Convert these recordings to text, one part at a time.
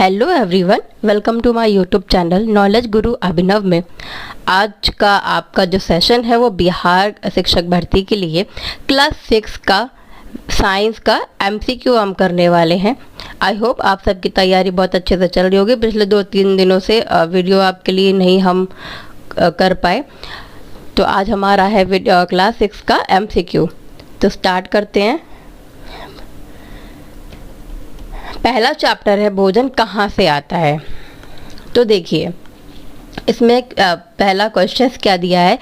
Hello everyone, welcome to my YouTube channel knowledge Guru Abhinav में। आज का आपका जो सेशन है वो बिहार शिक्षक भर्ती के लिए क्लास 6 का साइंस का एमसीक्यू हम करने वाले हैं। आई होप आप सबकी तैयारी बहुत अच्छे से चल रही होगी। पिछले 2-3 दिनों से वीडियो आपके लिए नहीं हम कर पाए, तो आज हमारा है क्लास 6 का एमसीक्यू। तो स्टार्ट करते हैं। पहला चैप्टर है भोजन कहाँ से आता है। तो देखिए, इसमें पहला क्वेश्चन क्या दिया है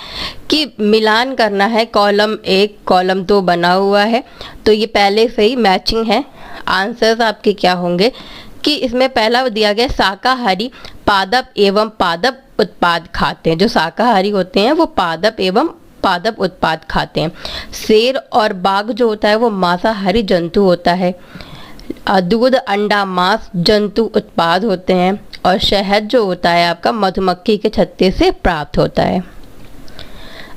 कि मिलान करना है। कॉलम 1 कॉलम 2 बना हुआ है, तो ये पहले से ही मैचिंग है। आंसर्स आपके क्या होंगे कि इसमें पहला दिया गया शाकाहारी पादप एवं पादप उत्पाद खाते हैं। जो शाकाहारी होते हैं वो पादप एवं पादप उत्पाद खाते हैं। शेर और बाघ जो होता है वो मांसाहारी जंतु होता है। दूध, अंडा, मांस जंतु उत्पाद होते हैं। और शहद जो होता है आपका मधुमक्खी के छत्ते से प्राप्त होता है।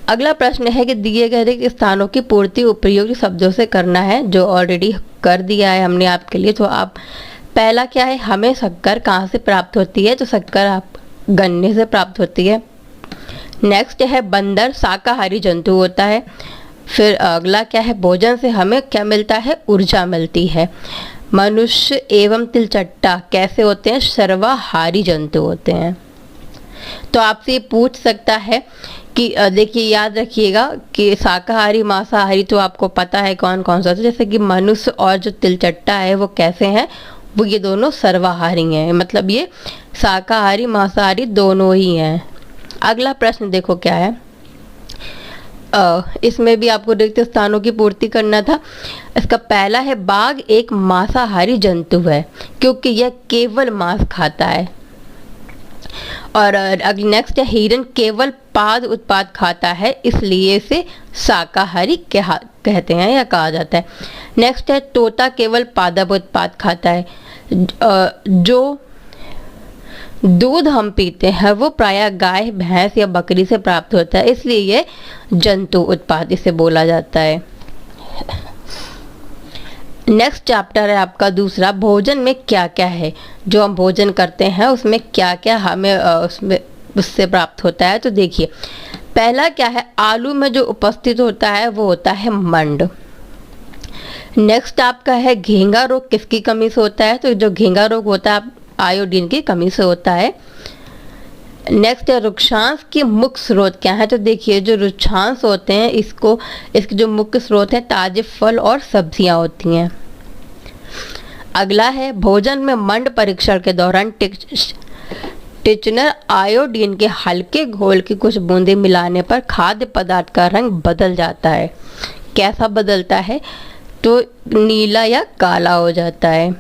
अगला प्रश्न है कि दिए गए स्थानों की पूर्ति उपयुक्त शब्दों से करना है, जो ऑलरेडी कर दिया है हमने आपके लिए। तो आप पहला क्या है, हमें शक्कर कहाँ से प्राप्त होती है। तो शक्कर आप गन्ने से प्राप्त होती है। नेक्स्ट है बंदर शाकाहारी जंतु होता है। फिर अगला क्या है, भोजन से हमें क्या मिलता है, ऊर्जा मिलती है। मनुष्य एवं तिलचट्टा कैसे होते हैं, सर्वाहारी जंतु होते हैं। तो आपसे पूछ सकता है कि देखिए, याद रखिएगा कि शाकाहारी मांसाहारी तो आपको पता है कौन कौन सा होता है। जैसे कि मनुष्य और जो तिलचट्टा है वो कैसे हैं, वो ये दोनों सर्वाहारी हैं। मतलब ये शाकाहारी मांसाहारी दोनों ही हैं। अगला प्रश्न देखो क्या है। इसमें भी आपको रिक्त स्थानों की पूर्ति करना था। इसका पहला है बाघ एक मांसाहारी जंतु है क्योंकि यह केवल मांस खाता है। और नेक्स्ट है हिरण केवल पाद उत्पाद खाता है, इसलिए इसे शाकाहारी कहते हैं या कहा जाता है। नेक्स्ट है तोता केवल पादप उत्पाद खाता है। जो दूध हम पीते हैं वो प्रायः गाय, भैंस या बकरी से प्राप्त होता है, इसलिए ये जंतु उत्पाद इसे बोला जाता है। नेक्स्ट चैप्टर है आपका दूसरा, भोजन में क्या क्या है। जो हम भोजन करते हैं उसमें क्या क्या हमें उससे प्राप्त होता है। तो देखिए, पहला क्या है, आलू में जो उपस्थित होता है वो होता है मंड। नेक्स्ट आपका है घेंगा रोग किसकी कमी से होता है। तो जो घेंगा रोग होता है आयोडीन की कमी से होता है। नेक्स्ट है रुक्षांश के मुख्य स्रोत क्या है। तो देखिए, जो रुक्षांश होते हैं इसके जो मुख्य स्रोत है ताजे फल और सब्जियां होती हैं। अगला है भोजन में मंड परीक्षण के दौरान टिचनर आयोडीन के हल्के घोल की कुछ बूंदें मिलाने पर खाद्य पदार्थ का रंग बदल जाता है। कैसा बदलता है, तो नीला या काला हो जाता है।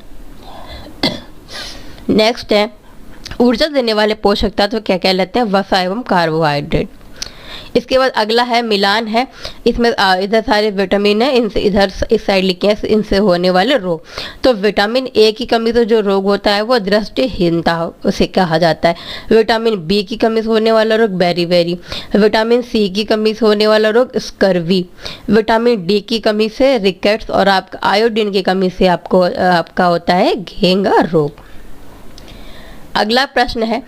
नेक्स्ट है ऊर्जा देने वाले पोषक तत्व क्या कहलाते हैं, वसा एवं कार्बोहाइड्रेट। इसके बाद अगला है मिलान है। इसमें इधर सारे विटामिन है, इनसे इधर इस साइड लिखे हैं इनसे होने वाले रोग। तो विटामिन ए की कमी से जो रोग होता है वो दृष्टिहीनता उसे कहा जाता है। विटामिन बी की कमी से होने वाला रोग बेरीबेरी। विटामिन सी की कमी से होने वाला रोग स्कर्वी। विटामिन डी की कमी से रिकेट्स। और आपका आयोडीन की कमी से आपका होता है घेंगा रोग। अगला प्रश्न है,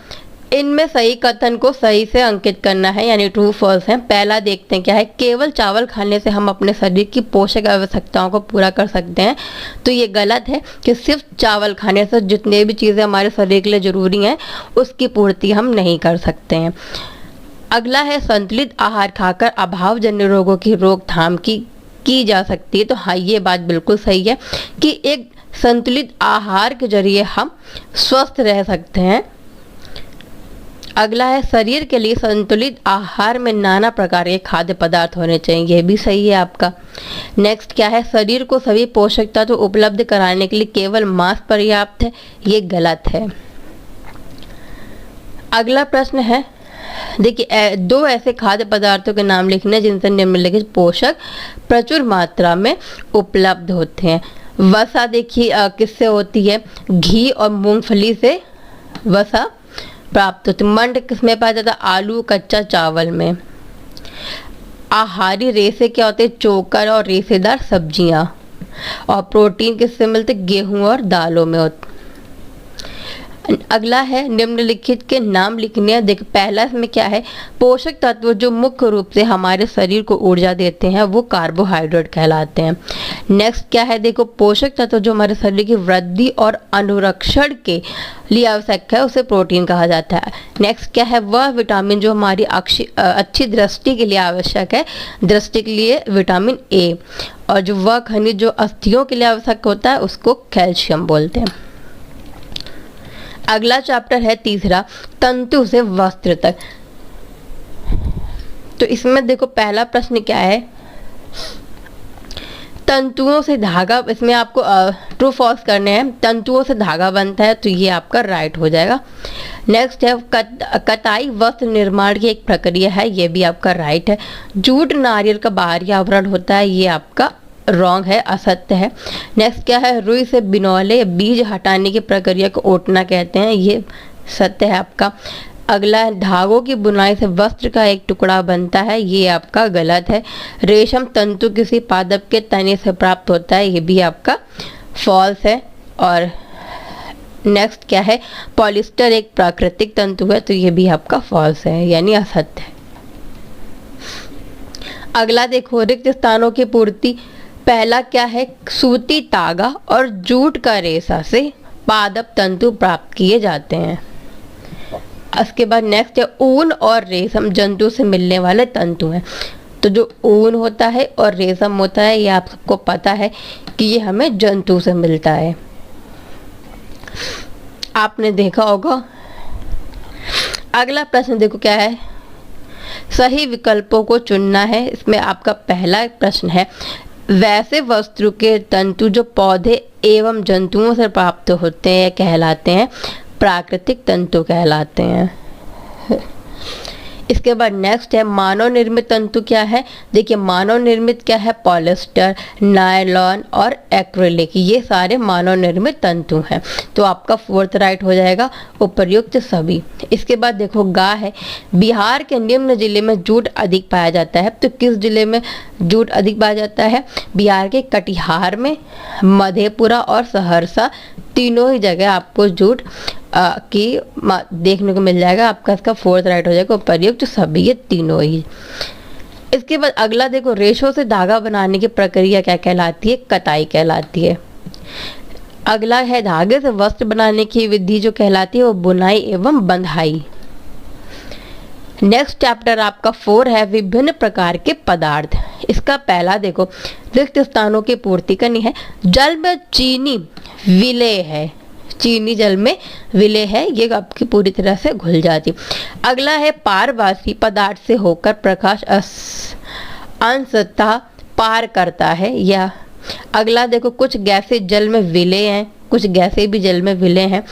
इनमें सही कथन को सही से अंकित करना है, यानी ट्रू फॉल्स है। पहला देखते हैं क्या है, केवल चावल खाने से हम अपने शरीर की पोषक आवश्यकताओं को पूरा कर सकते हैं। तो ये गलत है कि सिर्फ चावल खाने से जितने भी चीज़ें हमारे शरीर के लिए ज़रूरी हैं उसकी पूर्ति हम नहीं कर सकते हैं। अगला है संतुलित आहार खाकर अभावजन्य रोगों की रोकथाम की जा सकती है। तो हाँ, ये बात बिल्कुल सही है कि एक संतुलित आहार के जरिए हम स्वस्थ रह सकते हैं। अगला है शरीर के लिए संतुलित आहार में नाना प्रकार के खाद्य पदार्थ होने चाहिए। यह भी सही है आपका। नेक्स्ट क्या है, शरीर को सभी पोषक तत्व उपलब्ध कराने के लिए केवल मांस पर्याप्त है। ये गलत है। अगला प्रश्न है, देखिए, 2 ऐसे खाद्य पदार्थों के नाम लिखने जिनसे निम्नलिखित पोषक प्रचुर मात्रा में उपलब्ध होते हैं। वसा देखिए किससे होती है, घी और मूंगफली से वसा प्राप्त होती है। मंड किसमें पाया जाता है, आलू कच्चा चावल में। आहारी रेशे क्या होते हैं, चोकर और रेशेदार सब्जियां। और प्रोटीन किससे मिलते, गेहूं और दालों में होते। अगला है निम्नलिखित के नाम लिखने हैं। देखिए पहला इसमें क्या है, पोषक तत्व जो मुख्य रूप से हमारे शरीर को ऊर्जा देते हैं वो कार्बोहाइड्रेट कहलाते हैं। नेक्स्ट क्या है, देखो पोषक तत्व जो हमारे शरीर की वृद्धि और अनुरक्षण के लिए आवश्यक है उसे प्रोटीन कहा जाता है। नेक्स्ट क्या है, वह विटामिन जो हमारी अच्छी दृष्टि के लिए आवश्यक है, दृष्टि के लिए विटामिन ए। और जो वह खनिज जो अस्थियों के लिए आवश्यक होता है उसको कैल्शियम बोलते हैं। अगला चैप्टर है तीसरा, तंतु से वस्त्र तक। तो इसमें देखो पहला प्रश्न क्या है, तंतुओं से धागा, इसमें आपको ट्रू फॉल्स करने हैं। तंतुओं से धागा बनता है तो ये आपका राइट हो जाएगा। नेक्स्ट है कताई वस्त्र निर्माण की एक प्रक्रिया है, ये भी आपका राइट है। जूट नारियल का बाहरी आवरण होता है, ये आपका रॉन्ग है, असत्य है। नेक्स्ट क्या है, रुई से बिनौले बीज हटाने की प्रक्रिया को ओटना कहते हैं, ये सत्य है आपका। अगला है धागों की बुनाई से वस्त्र का एक टुकड़ा बनता है, ये आपका गलत है। रेशम तंतु किसी पादप के तने से प्राप्त होता है, ये भी आपका फॉल्स है। और नेक्स्ट क्या है, पॉलिस्टर एक प्राकृतिक तंतु है, तो ये भी आपका फॉल्स है, यानी असत्य है। अगला देखो रिक्त स्थानों की पूर्ति। पहला क्या है, सूती तागा और जूट का रेशा से पादप तंतु प्राप्त किए जाते हैं। इसके बाद नेक्स्ट है ऊन और रेशम जंतु से मिलने वाले तंतु हैं। तो जो ऊन होता है और रेशम होता है ये आप सबको पता है कि ये हमें जंतु से मिलता है, आपने देखा होगा। अगला प्रश्न देखो क्या है, सही विकल्पों को चुनना है। इसमें आपका पहला प्रश्न है, वैसे वस्तु के तंतु जो पौधे एवं जंतुओं से प्राप्त होते हैं कहलाते हैं प्राकृतिक तंतु कहलाते हैं। इसके बाद नेक्स्ट है मानव निर्मित तंतु क्या है। देखिए मानव निर्मित क्या है, पॉलिस्टर, नायलॉन और एक्रिलिक, ये सारे मानव निर्मित तंतु हैं। तो आपका फोर्थ राइट हो जाएगा उपर्युक्त सभी। इसके बाद देखो गा है, बिहार के निम्न जिले में जूट अधिक पाया जाता है। तो किस जिले में जूट अधिक पाया जाता है, बिहार के कटिहार में, मधेपुरा और सहरसा, तीनों ही जगह आपको जूट की देखने को मिल जाएगा। आपका इसका फोर्थ राइट हो जाएगा उपर्युक्त सभी, ये तीनों ही। इसके बाद अगला देखो रेशों से धागा बनाने की प्रक्रिया क्या कहलाती है, कताई कहलाती है। अगला है धागे से वस्त्र बनाने की विधि जो कहलाती है वो बुनाई एवं बंधाई। नेक्स्ट चैप्टर आपका 4 है विभिन्न प्रकार के पदार्थ। इसका पहला देखो रिक्त स्थानों की पूर्ति करनी है। जल में चीनी विलेय है, चीनी जल में विलेय है, ये आपकी पूरी तरह से घुल जाती। अगला है पारवासी पदार्थ से होकर प्रकाश अंशतः पार करता है। या अगला देखो कुछ गैसें जल में विलेय हैं, कुछ गैसें भी जल में विलेय हैं।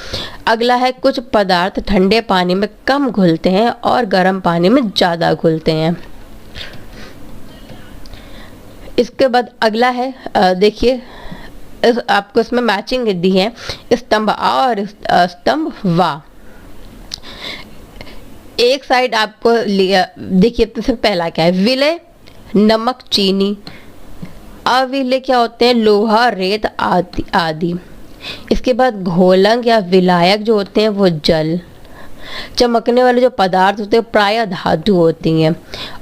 अगला है कुछ पदार्थ ठंडे पानी में कम घुलते हैं और गर्म पानी में ज़्यादा घुलते हैं। इसके बाद अगला है देखिए आपको इसमें मैचिंग दी है, स्तंभ आ और स्तंभ वा। एक साइड आपको देखिए तो पहला क्या है, विलेय नमक चीनी, अविलेय क्या होते हैं, लोहा रेत आदि आदि। इसके बाद घोलक या विलायक जो होते हैं वो जल, चमकने वाले जो पदार्थ होते हैं प्राय धातु होती हैं,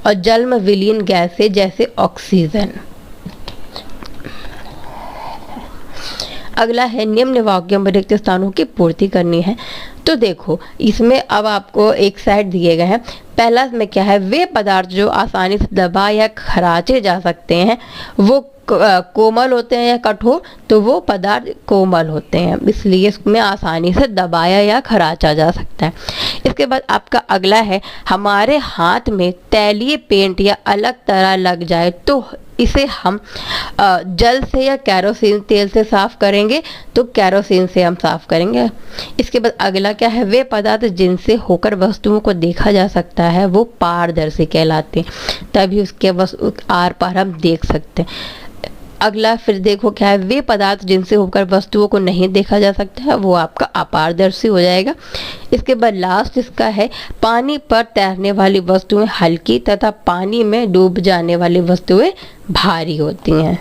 और जल में विलीन गैसें जैसे ऑक्सीजन। अगला है निम्न वाक्यों में रिक्त स्थानों की पूर्ति करनी है। तो देखो इसमें अब आपको एक साइड दिए गए हैं। पहला में क्या है, वे पदार्थ जो आसानी से दबा या खराचे जा सकते हैं वो कोमल होते हैं या कठोर, तो वो पदार्थ कोमल होते हैं, इसलिए इसमें आसानी से दबाया या खराचा जा सकता है। इसके बाद आपका अगला है, हमारे हाथ में तैलीय पेंट या अलग तरह लग जाए तो इसे हम जल से या केरोसिन तेल से साफ करेंगे, तो केरोसिन से हम साफ करेंगे। इसके बाद अगला क्या है, वे पदार्थ जिनसे होकर वस्तुओं को देखा जा सकता है वो पारदर्शी कहलाते हैं, तभी उसके आर पार हम देख सकते हैं। अगला फिर देखो क्या है, वे पदार्थ जिनसे होकर वस्तुओं को नहीं देखा जा सकता है वो आपका अपारदर्शी हो जाएगा। इसके बाद लास्ट इसका है, पानी पर तैरने वाली वस्तुएं हल्की तथा पानी में डूब जाने वाली वस्तुएं भारी होती हैं।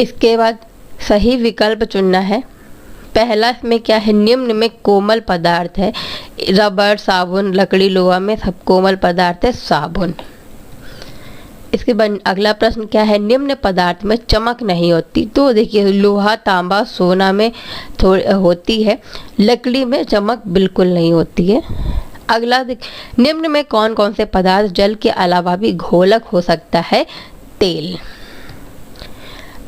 इसके बाद सही विकल्प चुनना है। पहला में क्या है, निम्न में कोमल पदार्थ है, रबर, साबुन, लकड़ी, लोहा में सब कोमल पदार्थ है साबुन। इसके बाद अगला प्रश्न क्या है, निम्न पदार्थ में चमक नहीं होती। तो देखिए लोहा, तांबा, सोना में थोड़ी होती है, लकड़ी में चमक बिल्कुल नहीं होती है। अगला निम्न में कौन कौन से पदार्थ जल के अलावा भी घोलक हो सकता है, तेल।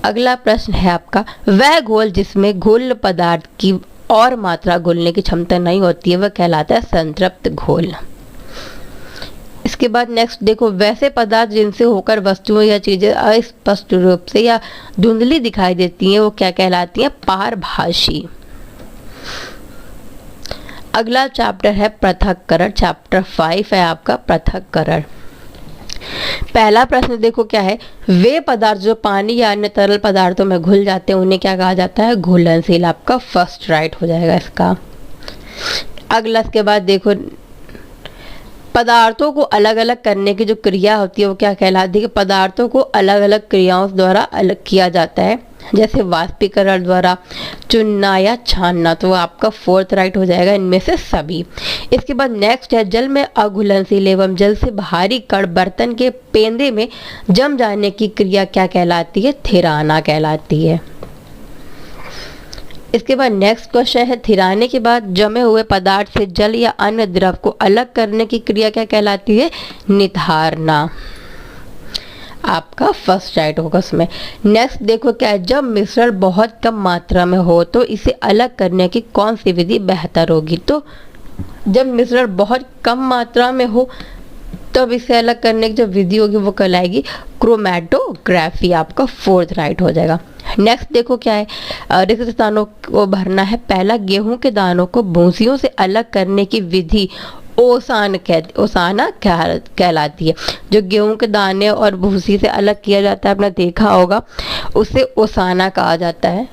अगला प्रश्न है आपका, वह घोल जिसमें घोल पदार्थ की और मात्रा घुलने की क्षमता नहीं होती है वह कहलाता है संतृप्त घोल। इसके बाद नेक्स्ट देखो, वैसे पदार्थ जिनसे होकर वस्तुएं या चीजें अस्पष्ट रूप से या धुंधली दिखाई देती हैं वो क्या कहलाती हैं, पारभासी। अगला चैप्टर है पृथक्करण, चैप्टर 5 है आपका पृथक्करण। पहला प्रश्न देखो क्या है, वे पदार्थ जो पानी या अन्य तरल पदार्थों में घुल जाते हैं उन्हें क्या कहा जाता है, घुलनशील। आपका फर्स्ट राइट हो जाएगा इसका। अगला इसके बाद देखो, पदार्थों को अलग अलग करने की जो क्रिया होती है वो क्या कहलाती है, पदार्थों को अलग अलग क्रियाओं द्वारा अलग किया जाता है, जैसे वाष्पीकरण द्वारा, चुनना या छानना। तो आपका फोर्थ राइट हो जाएगा इनमें से सभी। इसके बाद नेक्स्ट है, जल में अघुलनशील एवं जल से भारी कण बर्तन के पेंदे में जम जाने की क्रिया क्या कहलाती है, थिराना कहलाती है। इसके बाद नेक्स्ट क्वेश्चन है, थिराने के बाद जमे हुए पदार्थ से जल या अन्य द्रव को अलग करने की क्रिया क्या कहलाती है, निथारना। आपका फर्स्ट राइट होगा उसमें। नेक्स्ट देखो क्या है, जब मिश्रण बहुत कम मात्रा में हो तो इसे अलग करने की कौन सी विधि बेहतर होगी। तो जब मिश्रण बहुत कम मात्रा में हो तब इसे अलग करने की जो विधि होगी वो कहलाएगी क्रोमैटोग्राफी। आपका फोर्थ राइट हो जाएगा। नेक्स्ट देखो क्या है, रिक्त स्थानों को भरना है। पहला, गेहूं के दानों को भूसियों से अलग करने की विधि ओसाना कहलाती है। जो गेहूं के दाने और भूसी से अलग किया जाता है, आपने देखा होगा, उसे ओसाना कहा जाता है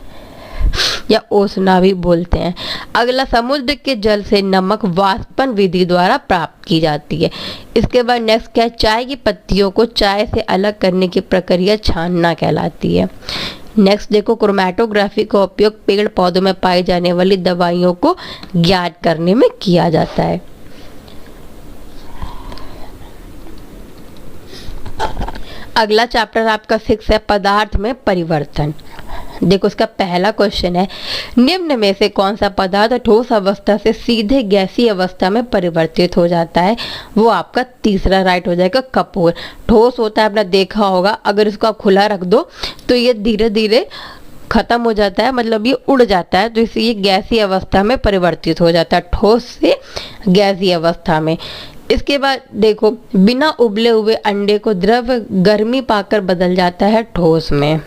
या ओसना भी बोलते हैं। अगला, समुद्र के जल से नमक वाष्पन विधि द्वारा प्राप्त की जाती है। इसके बाद नेक्स्ट क्या है, चाय की पत्तियों को चाय से अलग करने की प्रक्रिया छानना कहलाती है। नेक्स्ट देखो, क्रोमैटोग्राफी का उपयोग पेड़ पौधों में पाई जाने वाली दवाइयों को ज्ञात करने में किया जाता है। अगला चैप्टर आपका 6 है, पदार्थ में परिवर्तन। देखो इसका पहला क्वेश्चन है, निम्न में से कौन सा पदार्थ ठोस अवस्था से सीधे गैसीय अवस्था में परिवर्तित हो जाता है। वो आपका तीसरा राइट हो जाएगा, कपूर। ठोस होता है, आपने देखा होगा, अगर इसको आप खुला रख दो तो ये धीरे धीरे खत्म हो जाता है, मतलब ये उड़ जाता है, तो इसलिए ये गैसीय अवस्था में परिवर्तित हो जाता है, ठोस से गैसीय अवस्था में। इसके बाद देखो, बिना उबले हुए अंडे को द्रव गर्मी पाकर बदल जाता है ठोस में।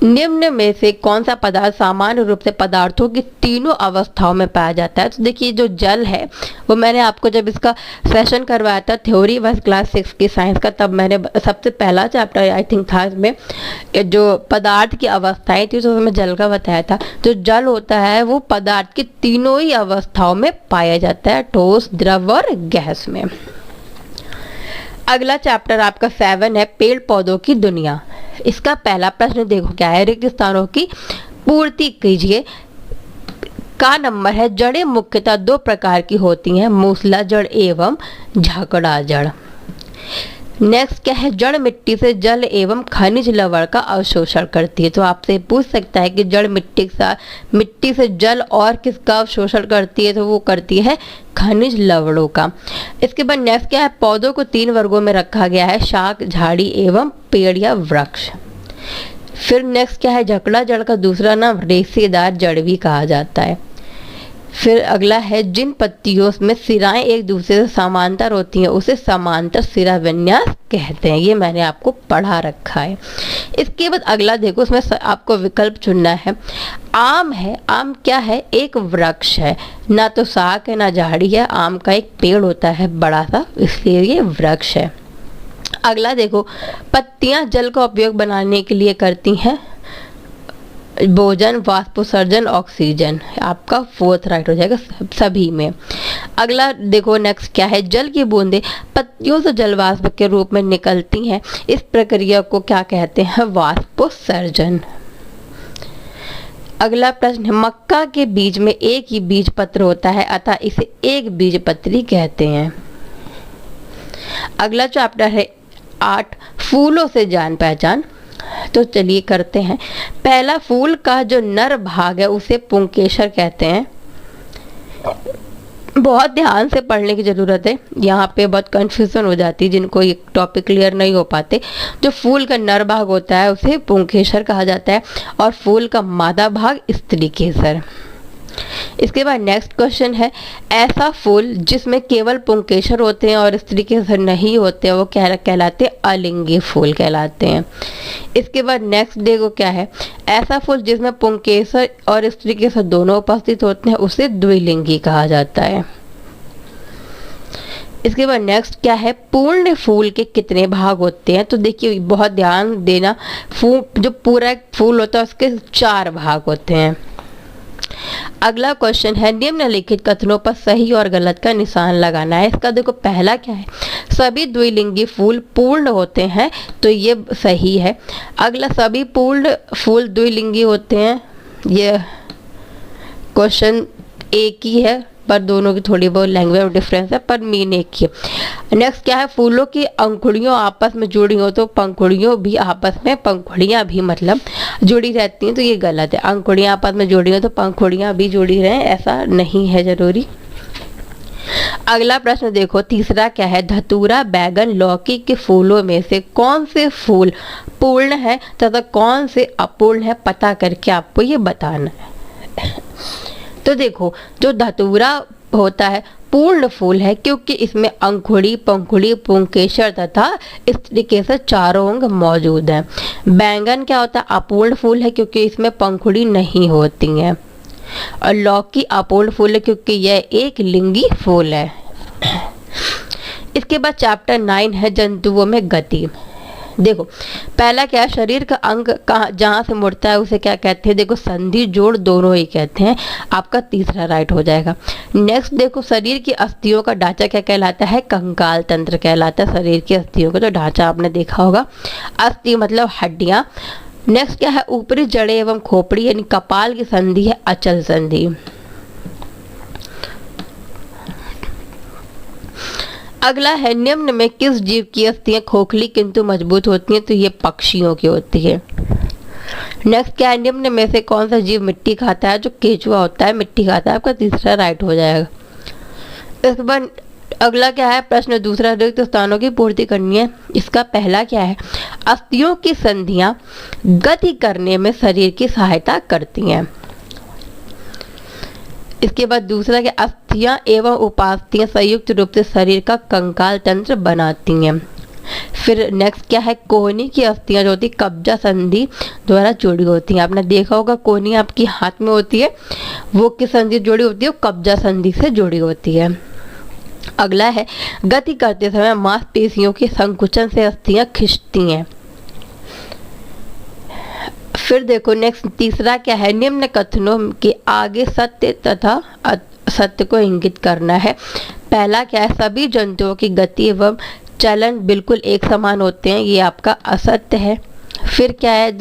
निम्न में से कौन सा पदार्थ सामान्य रूप से पदार्थों की तीनों अवस्थाओं में पाया जाता है। तो देखिए जो जल है वो मैंने आपको जब इसका सेशन करवाया था थ्योरी वाइज क्लास 6 की साइंस का, तब मैंने सबसे पहला चैप्टर आई थिंक था इसमें, जो पदार्थ की अवस्थाएं थी तो उसमें जल का बताया था। जो जल होता है वो पदार्थ की तीनों ही अवस्थाओं में पाया जाता है, ठोस, द्रव और गैस में। अगला चैप्टर आपका 7 है, पेड़ पौधों की दुनिया। इसका पहला प्रश्न देखो क्या है, रिक्त स्थानों की पूर्ति कीजिए का नंबर है। जड़ें मुख्यतः 2 प्रकार की होती हैं, मूसला जड़ एवं झकड़ा जड़। नेक्स्ट क्या है, जड़ मिट्टी से जल एवं खनिज लवण का अवशोषण करती है। तो आपसे पूछ सकता है कि जड़ मिट्टी से जल और किसका अवशोषण करती है, तो वो करती है खनिज लवणों का। इसके बाद नेक्स्ट क्या है, पौधों को 3 वर्गों में रखा गया है, शाक, झाड़ी एवं पेड़ या वृक्ष। फिर नेक्स्ट क्या है, झकड़ा जड़ का दूसरा नाम रेशेदार जड़ भी कहा जाता है। फिर अगला है, जिन पत्तियों में सिराएं एक दूसरे से समांतर होती हैं उसे समांतर सिरा विन्यास कहते हैं। ये मैंने आपको पढ़ा रखा है। इसके बाद अगला देखो, इसमें आपको विकल्प चुनना है। आम है, आम क्या है, एक वृक्ष है, ना तो शाक है ना झाड़ी है, आम का एक पेड़ होता है बड़ा सा, इसलिए ये वृक्ष है। अगला देखो, पत्तियां जल का उपयोग बनाने के लिए करती हैं, भोजन, वाष्पोत्सर्जन, ऑक्सीजन, आपका फोर्थ राइट हो जाएगा सभी में। अगला देखो नेक्स्ट क्या है, जल की बूंदें पत्तियों से जल वाष्प के रूप में निकलती हैं, इस प्रक्रिया को क्या कहते हैं, वाष्पोत्सर्जन। अगला प्रश्न, मक्का के बीज में एक ही बीज पत्र होता है अतः इसे एक बीजपत्री कहते हैं। अगला चैप्टर है 8, फूलों से जान पहचान। तो चलिए करते हैं। पहला, फूल का जो नर भाग है उसे पुंकेसर कहते हैं। बहुत ध्यान से पढ़ने की ज़रूरत है, यहाँ पे बहुत कंफ्यूजन हो जाती है जिनको ये टॉपिक क्लियर नहीं हो पाते। जो फूल का नर भाग होता है उसे पुंकेसर कहा जाता है और फूल का मादा भाग स्त्रीकेसर। इसके बाद नेक्स्ट क्वेश्चन है, ऐसा फूल जिसमें केवल पुंकेसर होते हैं और स्त्रीकेसर नहीं होते वो कहलाते अलिंगी फूल कहलाते हैं। इसके बाद नेक्स्ट देखो क्या है, ऐसा फूल जिसमें पुंकेसर और स्त्रीकेसर दोनों उपस्थित होते हैं उसे द्विलिंगी कहा जाता है। इसके बाद नेक्स्ट क्या है, पूर्ण फूल के कितने भाग होते हैं। तो देखिए बहुत ध्यान देना, जो पूरा एक फूल होता है उसके 4 भाग होते हैं। अगला क्वेश्चन है, निम्नलिखित कथनों पर सही और गलत का निशान लगाना है। इसका देखो पहला क्या है, सभी द्विलिंगी फूल पूर्ण होते हैं, तो ये सही है। अगला, सभी पूर्ण फूल द्विलिंगी होते हैं, ये क्वेश्चन एक ही है पर दोनों की थोड़ी बहुत लैंग्वेज डिफरेंस है पर मीन एक ही है। नेक्स्ट क्या है, फूलों की अंकुड़ियों आपस में जुड़ी हो तो पंखुड़ियों भी आपस में, पंखुड़ियाँ भी मतलब जुड़ी रहती हैं, तो ये गलत है। अंकुड़ियाँ आपस में जुड़ी हो तो पंखुड़ियाँ भी जुड़ी रहें, ऐसा नहीं है जरूरी। अगला प्रश्न देखो, तीसरा क्या है, धतूरा, बैगन, लौकी के फूलों में से कौन से फूल पूर्ण है तथा कौन से अपूर्ण है, पता करके आपको ये बताना है। तो देखो जो धतूरा होता है पूर्ण फूल है क्योंकि इसमें अंकुड़ी, पंखुड़ी, पुंकेसर तथा स्त्रीकेसर चारों अंग मौजूद हैं। बैंगन क्या होता है, अपूर्ण फूल है क्योंकि इसमें पंखुड़ी नहीं होती हैं। और लौकी अपूर्ण फूल है क्योंकि यह एक लिंगी फूल है। इसके बाद चैप्टर 9 है जंतुओं में गति। देखो पहला क्या है, शरीर का अंग कहाँ जहाँ से मुड़ता है उसे क्या कहते हैं, देखो संधि जोड़ दोनों ही कहते हैं, आपका तीसरा राइट हो जाएगा। नेक्स्ट देखो, शरीर की अस्थियों का ढांचा क्या कहलाता है, कंकाल तंत्र कहलाता है। शरीर की अस्थियों का जो ढांचा आपने देखा होगा, अस्थि मतलब हड्डियाँ। नेक्स्ट क्या है, ऊपरी जड़ें एवं खोपड़ी यानी कपाल की संधि है अचल संधि। अगला है, निम्न में किस जीव की अस्थियां खोखली किंतु मजबूत होती हैं, तो ये पक्षियों की होती है। नेक्स्ट क्या है, निम्न में से कौन सा जीव मिट्टी खाता है, जो केचुआ होता है मिट्टी खाता है, आपका तीसरा राइट हो जाएगा। इसके बाद अगला क्या है, प्रश्न दूसरा, रिक्त स्थानों की पूर्ति करनी है। इसका पहला क्या है, अस्थियों की संधियां गति करने में शरीर की सहायता करती हैं। इसके बाद दूसरा क्या, अस्थियां एवं उपास्थियां संयुक्त रूप से शरीर का कंकाल तंत्र बनाती हैं। फिर नेक्स्ट क्या है, कोहनी की अस्थियां जो होती कब्जा संधि द्वारा जुड़ी होती हैं। आपने देखा होगा कोहनी आपकी हाथ में होती है, वो किस संधि जुड़ी होती है, वो कब्जा संधि से जुड़ी होती है। अगला है, गति करते समय मांसपेशियों के संकुचन से अस्थियां खिंचती हैं। फिर देखो नेक्स्ट तीसरा क्या है, निम्न कथनों के आगे सत्य तथा असत्य को इंगित करना है। पहला क्या है, सभी जंतुओं की गति एवं चलन बिल्कुल एक समान होते हैं, ये आपका असत्य है। फिर क्या है,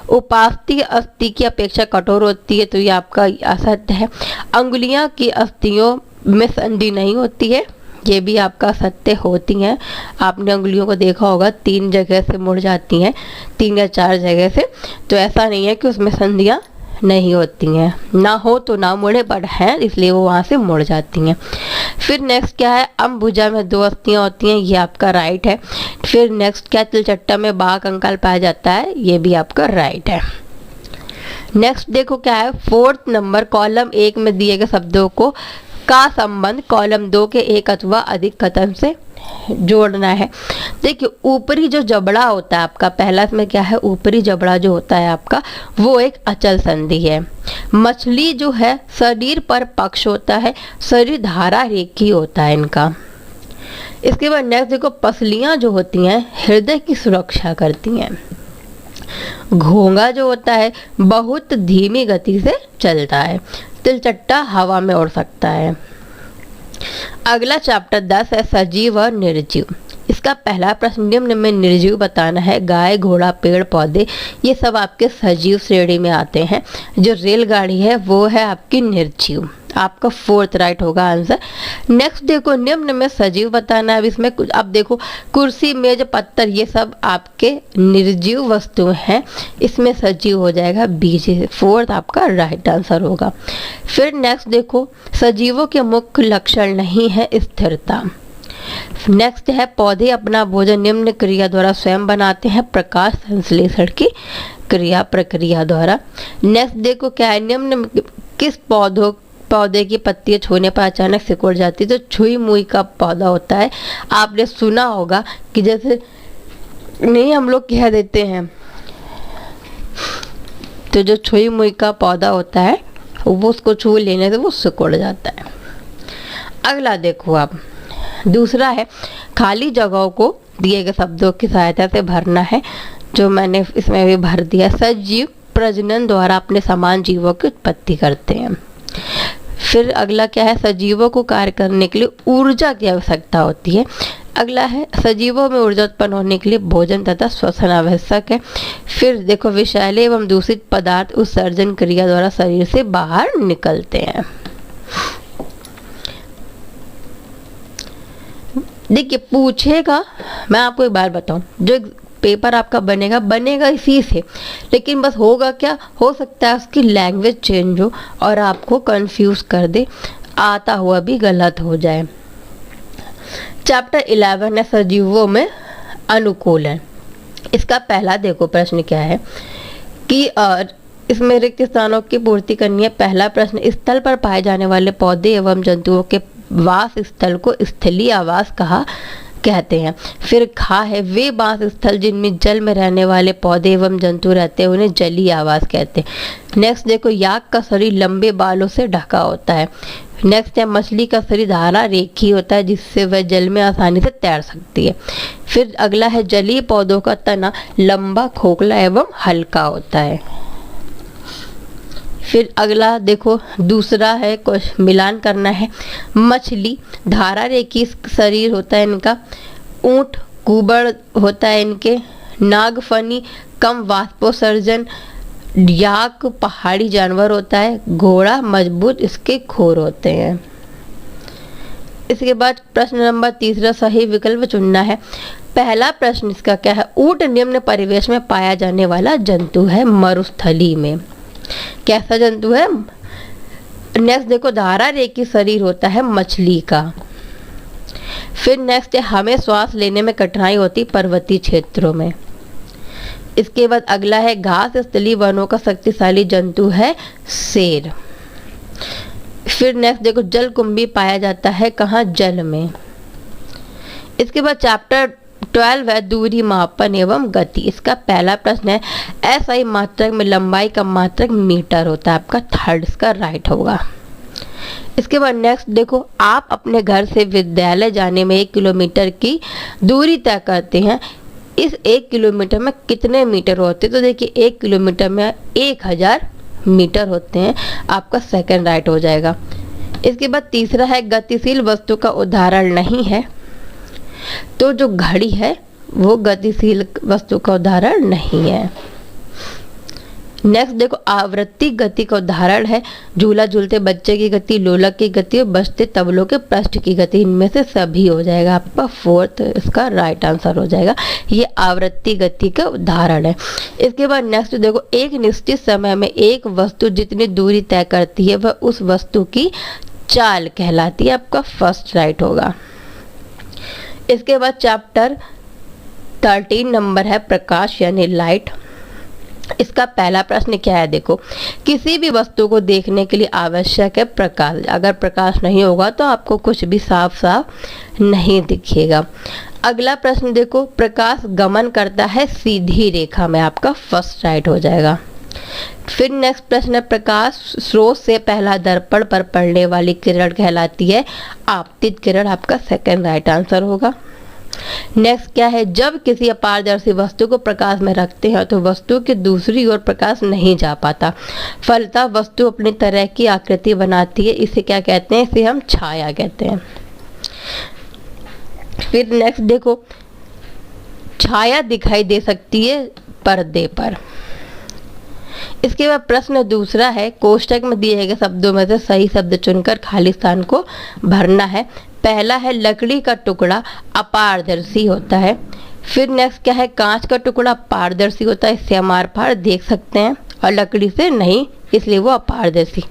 उपास्थि अस्थि की अपेक्षा कठोर होती है, तो ये आपका असत्य है। अंगुलियां की अस्थियों में संधि नहीं होती है, ये भी आपका सत्य होती हैं। आपने अंगुलियों को देखा होगा 3 जगह से मुड़ जाती हैं, 3 या 4 जगह से, तो ऐसा नहीं है कि उसमें संधियां नहीं होती हैं, ना हो तो ना मुड़े बट हैं इसलिए वो वहाँ से मुड़ जाती हैं। फिर नेक्स्ट क्या है, अम्बुजा में 2 अस्थियां होती हैं, ये आपका राइट है। फिर नेक्स्ट क्या, तिलचट्टा में बाघ कंकाल पाया जाता है, ये भी आपका राइट है। नेक्स्ट देखो क्या है, 4th नंबर कॉलम 1 में दिए गए शब्दों को का संबंध कॉलम 2 के एक अथवा अधिक कथन से जोड़ना है। देखिए ऊपरी जो जबड़ा होता है आपका, पहला इसमें क्या है, ऊपरी जबड़ा जो होता है आपका वो एक अचल संधि है। मछली जो है शरीर पर पक्ष होता है, शरीर धारा रेखी होता है इनका। इसके बाद नेक्स्ट देखो, पसलियां जो होती हैं हृदय की सुरक्षा करती हैं। घोंघा जो होता है बहुत धीमी गति से चलता है। तिलचट्टा हवा में उड़ सकता है। अगला चैप्टर 10 है सजीव और निर्जीव। इसका पहला प्रश्न निम्न में निर्जीव बताना है। गाय, घोड़ा, पेड़ पौधे ये सब आपके सजीव श्रेणी में आते हैं। जो रेलगाड़ी है वो है आपकी निर्जीव। आपका फोर्थ राइट होगा आंसर। नेक्स्ट देखो, निम्न में सजीव बताना है। अब इसमें कुछ, अब देखो कुर्सी, मेज, पत्थर ये सब आपके निर्जीव वस्तु हैं। इसमें सजीव हो जाएगा बी, फोर्थ आपका राइट आंसर होगा। फिर नेक्स्ट देखो, सजीवों के मुख्य लक्षण नहीं है स्थिरता। नेक्स्ट है पौधे अपना भोजन निम्न क्रिया द्वारा स्वयं बनाते हैं, प्रकाश संश्लेषण की क्रिया प्रक्रिया द्वारा। नेक्स्ट देखो क्या है, निम्न में किस पौधे की पत्तियां छूने पर अचानक सिकुड़ जाती है। तो छुई मुई का पौधा होता है। आपने सुना होगा कि जैसे नहीं हम लोग कह देते हैं, तो जो छुई मुई का पौधा होता है वो उसको छू लेने से वो सिकुड़ जाता है। अगला देखो आप, दूसरा है खाली जगहों को दिए गए शब्दों की सहायता से भरना है, जो मैंने इसमें भी भर दिया। सजीव प्रजनन द्वारा अपने समान जीवों की उत्पत्ति करते हैं। फिर अगला क्या है, सजीवों को कार्य करने के लिए ऊर्जा की आवश्यकता होती है। अगला है सजीवों में ऊर्जा उत्पन्न होने के लिए भोजन तथा श्वसन आवश्यक है। फिर देखो विषैले एवं दूषित पदार्थ उत्सर्जन क्रिया द्वारा शरीर से बाहर निकलते हैं। देखिए पूछेगा, मैं आपको एक बार बताऊं, जो पेपर आपका बनेगा इसी से, लेकिन बस होगा क्या, हो सकता है उसकी लैंग्वेज चेंज हो और आपको कंफ्यूज कर दे, आता हुआ भी गलत हो जाए। चैप्टर 11 है सजीवों में अनुकूलन। इसका पहला देखो प्रश्न क्या है कि इसमें रिक्त स्थानों की पूर्ति करनी है। पहला प्रश्न, स्थल पर पाए जाने वाले पौधे एवं जंतुओं के वास स्थल को स्थलीय आवास कहा कहते हैं। फिर खा है, वे वास स्थल जिनमें जल में रहने वाले पौधे एवं जंतु रहते हैं उन्हें जलीय आवास कहते हैं। नेक्स्ट देखो, याक का शरीर लंबे बालों से ढका होता है। नेक्स्ट है मछली का शरीर धारा रेखी होता है जिससे वह जल में आसानी से तैर सकती है। फिर अगला है जलीय पौधों का तना लंबा, खोखला एवं हल्का होता है। फिर अगला देखो, दूसरा है कुछ मिलान करना है। मछली धारा रेखी शरीर होता है इनका। ऊंट कुबड़ होता है इनके। नागफनी कम वाष्पोत्सर्जन। याक पहाड़ी जानवर होता है। घोड़ा मजबूत इसके खोर होते हैं। इसके बाद प्रश्न नंबर 3 सही विकल्प चुनना है। पहला प्रश्न इसका क्या है, ऊंट निम्न परिवेश में पाया जाने वाला जंतु है मरुस्थली में। कैसा जंतु है? नेक्स्ट देखो, धारा रेखी शरीर होता है मछली का। फिर नेक्स्ट है हमें श्वास लेने में कठिनाई होती पर्वतीय क्षेत्रों में। इसके बाद अगला है घास स्थलीय वनों का शक्तिशाली जंतु है शेर। फिर नेक्स्ट देखो, जलकुंभी पाया जाता है कहाँ? जल में। इसके बाद चैप्टर 12 है दूरी मापन एवं गति। इसका पहला प्रश्न है एसआई मात्रक में लंबाई का मात्रक मीटर होता है। आपका थर्ड इसका राइट होगा। इसके बाद नेक्स्ट देखो, आप अपने घर से विद्यालय जाने में 1 किलोमीटर की दूरी तय करते हैं। इस 1 किलोमीटर में कितने मीटर होते हैं? तो देखिए 1 किलोमीटर में 1000 मीटर होते हैं। आपका सेकंड राइट हो जाएगा। इसके बाद तीसरा है गतिशील वस्तु का उदाहरण नहीं है। तो जो घड़ी है वो गतिशील वस्तु का उदाहरण नहीं है। नेक्स्ट देखो, आवृत्ति गति का उदाहरण है झूला झूलते बच्चे की गति, लोलक की गति और बजते तबलों के पृष्ठ की गति। इनमें से सभी हो जाएगा। आपका फोर्थ इसका राइट आंसर हो जाएगा। ये आवृत्ति गति का उदाहरण है। इसके बाद नेक्स्ट देखो, एक निश्चित समय में एक वस्तु जितनी दूरी तय करती है वह उस वस्तु की चाल कहलाती है। आपका फर्स्ट राइट होगा। इसके बाद चैप्टर 13 नंबर है प्रकाश यानी लाइट। इसका पहला प्रश्न क्या है? देखो, किसी भी वस्तु को देखने के लिए आवश्यक है प्रकाश। अगर प्रकाश नहीं होगा तो आपको कुछ भी साफ साफ नहीं दिखेगा। अगला प्रश्न देखो, प्रकाश गमन करता है सीधी रेखा में। आपका फर्स्ट राइट हो जाएगा। फिर नेक्स्ट प्रश्न है प्रकाश स्रोत से पहला दर्पण पर पड़ने वाली किरण कहलाती है आपतित किरण। आपका सेकंड राइट आंसर होगा। नेक्स्ट क्या है, जब किसी अपारदर्शी वस्तु को प्रकाश में रखते हैं तो वस्तु की दूसरी ओर प्रकाश नहीं जा पाता, फलतः वस्तु अपनी तरह की आकृति बनाती है। इसे क्या कहते हैं, इसे हम छाया कहते हैं। फिर नेक्स्ट देखो, छाया दिखाई दे सकती है पर्दे पर। इसके बाद प्रश्न दूसरा है, कोष्टक में दिए गए शब्दों में से सही शब्द चुनकर खाली स्थान को भरना है। पहला है लकड़ी का टुकड़ा अपारदर्शी होता है। फिर नेक्स्ट क्या है, कांच का टुकड़ा पारदर्शी होता है, इससे हम आर पार देख सकते हैं, और लकड़ी से नहीं, इसलिए वो अपारदर्शी।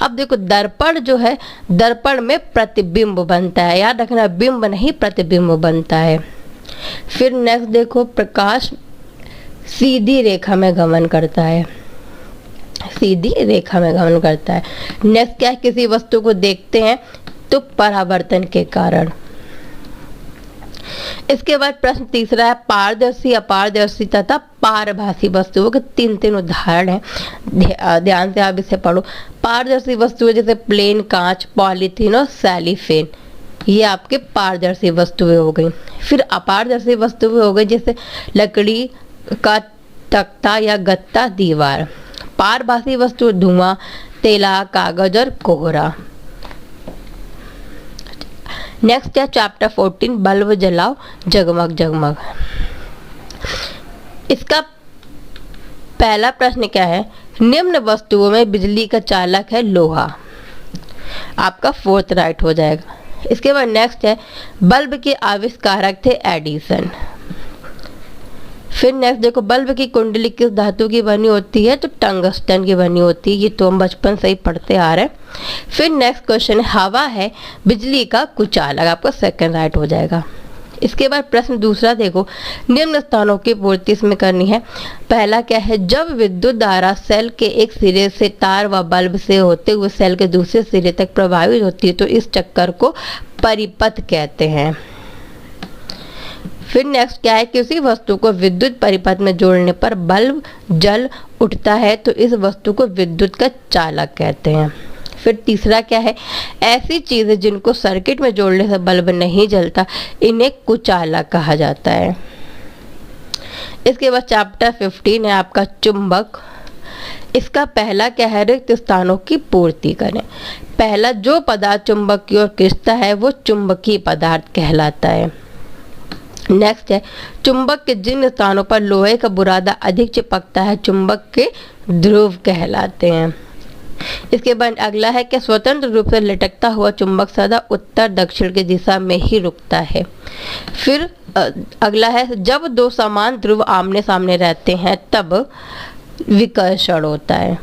अब देखो दर्पण जो है, दर्पण में प्रतिबिंब बनता है, याद रखना बिंब नहीं प्रतिबिंब बनता है। फिर नेक्स्ट देखो, प्रकाश सीधी रेखा में गमन करता है, सीधी रेखा में गमन करता है। नेक्स्ट क्या है, किसी वस्तु को देखते हैं तो परावर्तन के कारण। इसके बाद प्रश्न तीसरा है, पारदर्शी अपारदर्शी तथा पारभासी वस्तुओं के तीन तीन उदाहरण हैं, ध्यान से आप इसे पढ़ो। पारदर्शी वस्तुएं जैसे प्लेन, कांच, पॉलीथीन और सेलिफेन, ये आपके पारदर्शी वस्तुएं हो गई। फिर अपारदर्शी वस्तुएं हो गई जैसे लकड़ी का तख्ता या गत्ता, दीवार। पारभासी वस्तु धुआं, तेला, कागज और कोहरा। नेक्स्ट है चैप्टर 14, बल्ब जलाओ जगमग जगमग। इसका पहला प्रश्न क्या है, निम्न वस्तुओं में बिजली का चालक है लोहा, आपका फोर्थ राइट हो जाएगा। इसके बाद नेक्स्ट है, बल्ब के आविष्कारक थे एडिसन। फिर नेक्स्ट देखो, बल्ब की कुंडली किस धातु की बनी होती है, तो टंगस्टन की बनी होती है, ये तो हम बचपन से ही पढ़ते आ रहे हैं। फिर नेक्स्ट क्वेश्चन है, हवा है बिजली का कुचालक, आपका सेकंड राइट हो जाएगा। इसके बाद प्रश्न दूसरा देखो, निम्न स्थानों की पूर्ति इसमें करनी है। पहला क्या है, जब विद्युत धारा सेल के एक सिरे से तार व बल्ब से होते हुए सेल के दूसरे सिरे तक प्रभावित होती है तो इस चक्कर को परिपथ कहते हैं। फिर नेक्स्ट क्या है, किसी वस्तु को विद्युत परिपथ में जोड़ने पर बल्ब जल उठता है तो इस वस्तु को विद्युत का चालक कहते हैं। फिर तीसरा क्या है, ऐसी चीजें जिनको सर्किट में जोड़ने से बल्ब नहीं जलता इन्हें कुचालक कहा जाता है। इसके बाद चैप्टर 15 है आपका चुंबक। इसका पहला क्या है, रिक्त स्थानों की पूर्ति करें। पहला, जो पदार्थ चुंबक की ओर खींचता है वो चुंबकीय पदार्थ कहलाता है। नेक्स्ट है, चुंबक के जिन स्थानों पर लोहे का बुरादा अधिक चिपकता है चुंबक के ध्रुव कहलाते हैं। इसके बाद अगला है कि स्वतंत्र रूप से लटकता हुआ चुंबक सदा उत्तर दक्षिण की दिशा में ही रुकता है। फिर अगला है, जब दो समान ध्रुव आमने सामने रहते हैं तब विकर्षण होता है।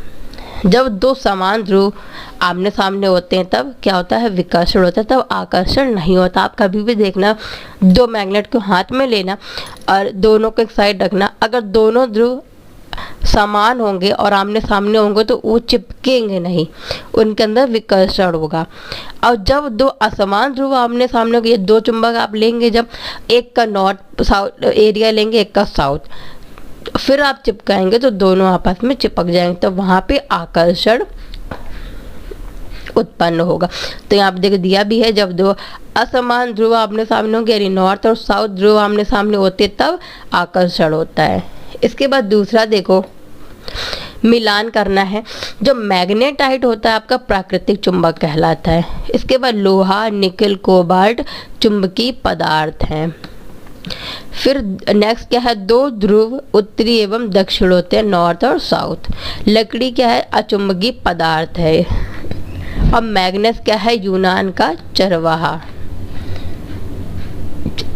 जब दो समान ध्रुव आमने सामने होते हैं तब क्या होता है, विकर्षण होता है, तब आकर्षण नहीं होता। आप कभी भी देखना, दो मैग्नेट को हाथ में लेना और दोनों को एक साइड रखना, अगर दोनों ध्रुव समान होंगे और आमने सामने होंगे तो वो चिपकेंगे नहीं, उनके अंदर विकर्षण होगा। और जब दो असमान ध्रुव आमने सामने होंगे, ये दो चुंबक आप लेंगे, जब एक का नॉर्थ साउथ एरिया लेंगे, एक का साउथ, फिर आप चिपकाएंगे तो दोनों आपस में चिपक जाएंगे, तो वहाँ पे आकर्षण उत्पन्न होगा। तो यहाँ पे देखो दिया भी है, जब दो असमान ध्रुव आमने सामने होंगे यानी नॉर्थ और साउथ ध्रुव आमने सामने होते तब आकर्षण होता है। इसके बाद दूसरा देखो, मिलान करना है। जो मैग्नेटाइट होता है आपका प्राकृतिक चुंबक कहलाता है। इसके बाद लोहा, निकल, कोबाल्ट चुंबकीय पदार्थ हैं। फिर नेक्स्ट क्या है, दो ध्रुव उत्तरी एवं दक्षिण होते हैं, नॉर्थ और साउथ। लकड़ी क्या है, अचुंबकीय पदार्थ है। और मैग्नेस क्या है, यूनान का चरवाहा।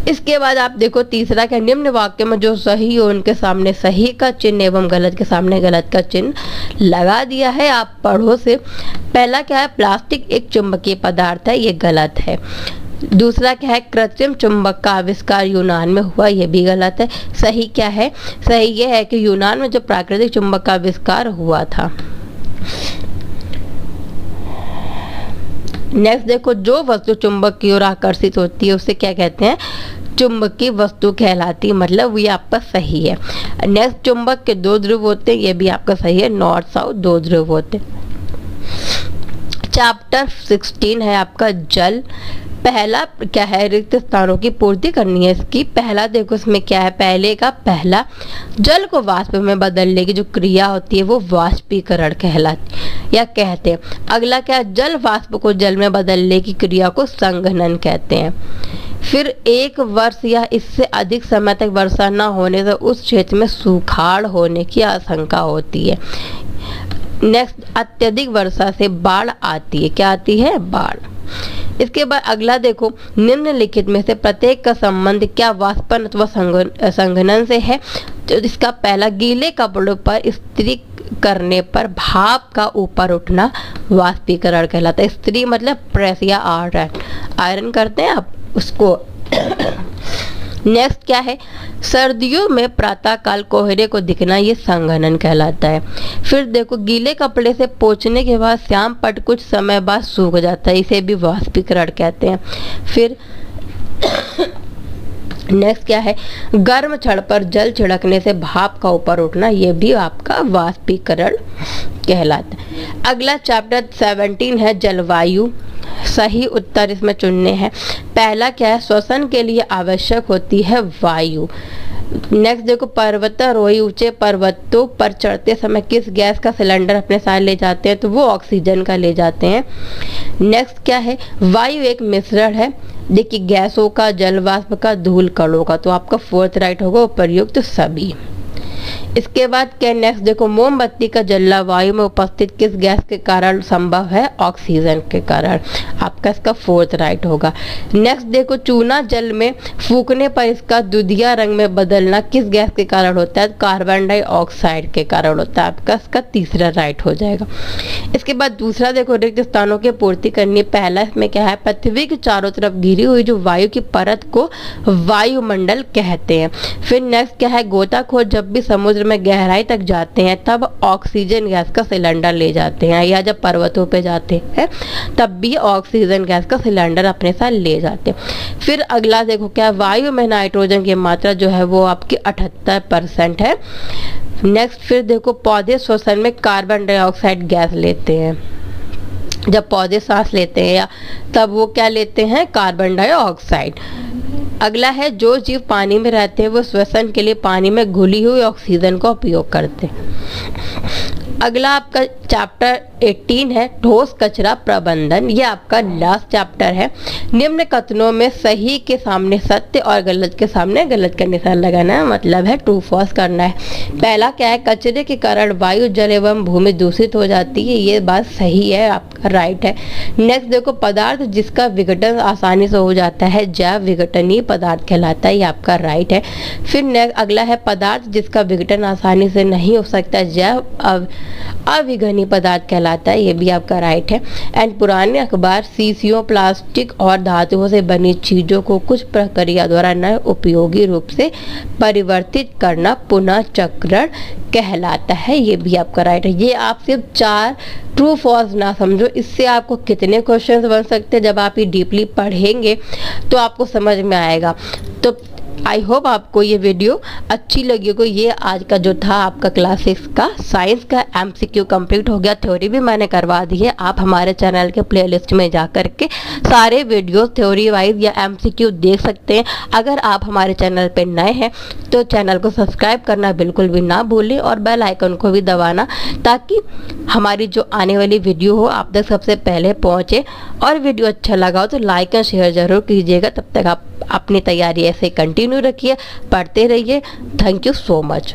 इसके बाद आप देखो तीसरा क्या, निम्न वाक्य में जो सही हो उनके सामने सही का चिन्ह एवं गलत के सामने गलत का चिन्ह लगा दिया है, आप पढ़ो से। पहला क्या है, प्लास्टिक एक चुंबकीय पदार्थ है, ये गलत है। दूसरा क्या है, कृत्रिम चुंबक का आविष्कार यूनान में हुआ, ये भी गलत है। सही क्या है, सही ये है कि यूनान में जो प्राकृतिक चुंबक का आविष्कार हुआ था। नेक्स्ट देखो, जो वस्तु चुंबक की ओर आकर्षित होती है उसे क्या कहते हैं, चुंबकीय वस्तु कहलाती है, मतलब ये आपका सही है। नेक्स्ट, चुंबक के दो ध्रुव होते हैं, ये भी आपका सही है, नॉर्थ साउथ दो ध्रुव होते हैं। चैप्टर 16 है आपका जल। पहला क्या है, रिक्त स्थानों की पूर्ति करनी है इसकी। पहला देखो इसमें क्या है, पहले का पहला जल को वाष्प में बदलने की जो क्रिया होती है वो वाष्पीकरण कहलाती या कहते हैं। अगला क्या है, जल वाष्प को जल में बदलने की क्रिया को संघनन कहते हैं। फिर 1 वर्ष या इससे अधिक समय तक वर्षा न होने से उस क्षेत्र में सूखाड़ होने की आशंका होती है। नेक्स्ट, अत्यधिक वर्षा से बाढ़ आती है। क्या आती है, बाढ़। इसके बाद अगला देखो, निम्नलिखित में से प्रत्येक का संबंध क्या वाष्पन अथवा संघनन से है। तो इसका पहला, गीले कपड़ों पर इस्त्री करने पर भाप का ऊपर उठना वाष्पीकरण कहलाता है। इस्त्री मतलब प्रेस या आयरन करते हैं आप उसको। नेक्स्ट क्या है, सर्दियों में प्रातःकाल कोहरे को दिखना, ये संघनन कहलाता है। फिर देखो, गीले कपड़े से पोंछने के बाद श्याम पट कुछ समय बाद सूख जाता है, इसे भी वाष्पीकरण कहते हैं। फिर नेक्स्ट क्या है, गर्म छड़ पर जल छिड़कने से भाप का ऊपर उठना, ये भी आपका वाष्पीकरण कहलाता है। अगला चैप्टर 17 है जलवायु। सही उत्तर इसमें चुनने हैं। पहला क्या है, श्वसन के लिए आवश्यक होती है वायु। नेक्स्ट देखो, पर्वतारोही ऊंचे पर्वतों पर चढ़ते समय किस गैस का सिलेंडर अपने साथ ले जाते हैं, तो वो ऑक्सीजन का ले जाते हैं। नेक्स्ट क्या है, वायु एक मिश्रण है, देखिए गैसों का, जल वाष्प का, धूल कणों का। तो आपका 4th राइट होगा उपर्युक्त सभी। इसके बाद क्या, नेक्स्ट देखो, मोमबत्ती का जलना वायु में उपस्थित किस गैस के कारण संभव है, ऑक्सीजन के कारण। आपका इसका 4th राइट होगा। नेक्स्ट देखो, चूना जल में फूकने पर इसका दुधिया रंग में बदलना किस गैस के कारण होता है, कार्बन डाइऑक्साइड के कारण होता है। आपका इसका 3रा राइट हो जाएगा। इसके बाद दूसरा देखो, रिक्त स्थानों की पूर्ति करनी। पहला इसमें क्या है, पृथ्वी के चारों तरफ घिरी हुई जो वायु की परत को वायुमंडल कहते हैं। फिर नेक्स्ट क्या है, गोताखोर जब भी समुद्र में गहराई तक जाते हैं तब ऑक्सीजन गैस का सिलेंडर ले जाते हैं, या जब पर्वतों पे जाते हैं तब भी ऑक्सीजन गैस का सिलेंडर अपने साथ ले जाते हैं। फिर अगला देखो, क्या वायु में नाइट्रोजन की मात्रा जो है वो आपकी 78% है। नेक्स्ट फिर देखो, पौधे श्वसन में कार्बन डाइऑक्साइड गैस लेते हैं। जब पौधे सांस लेते हैं या तब वो क्या लेते हैं, कार्बन डाइऑक्साइड। अगला है, जो जीव पानी में रहते हैं वो श्वसन के लिए पानी में घुली हुई ऑक्सीजन का उपयोग करते हैं। अगला आपका चैप्टर 18 है ठोस कचरा प्रबंधन। ये आपका लास्ट चैप्टर है। निम्न कथनों में सही के सामने सत्य और गलत के सामने गलत का निशान लगाना है, मतलब है ट्रू फॉल्स करना है। पहला क्या है, कचरे के कारण वायु, जल एवं भूमि दूषित हो जाती है, ये बात सही है, आपका राइट है। नेक्स्ट देखो, पदार्थ जिसका विघटन आसानी से हो जाता है जैव विघटनीय पदार्थ कहलाता है, ये आपका राइट है। फिर नेक्स्ट अगला है, पदार्थ जिसका विघटन आसानी से नहीं हो सकता जैव अविघटनीय पदार्थ कहलाता है, ये भी आपका राइट है। एंड पुराने अखबार शीशियों, प्लास्टिक और धातुओं से बनी चीजों को कुछ प्रक्रिया द्वारा नए उपयोगी रूप से परिवर्तित करना पुनः चक्रण कहलाता है, ये भी आपका राइट है। ये आप सिर्फ 4 ट्रू फॉल्स ना समझो, इससे आपको कितने क्वेश्चंस बन सकते हैं जब आप ये डीपली पढ़ेंगे तो आपको समझ में आएगा। तो आई होप आपको ये वीडियो अच्छी लगी होगी। ये आज का जो था आपका क्लास 6 का साइंस का MCQ कंप्लीट हो गया, थ्योरी भी मैंने करवा दी है। आप हमारे चैनल के प्लेलिस्ट में जा कर के सारे वीडियोस थ्योरी वाइज या MCQ देख सकते हैं। अगर आप हमारे चैनल पे नए हैं तो चैनल को सब्सक्राइब करना बिल्कुल भी ना भूलें और बेल आइकन को भी दबाना, ताकि हमारी जो आने वाली वीडियो हो आप तक सबसे पहले पहुँचे। और वीडियो अच्छा लगा हो तो लाइक और शेयर जरूर कीजिएगा। तब तक आप अपनी तैयारी ऐसे कंटिन्यू रखिए, पढ़ते रहिए। Thank you so much.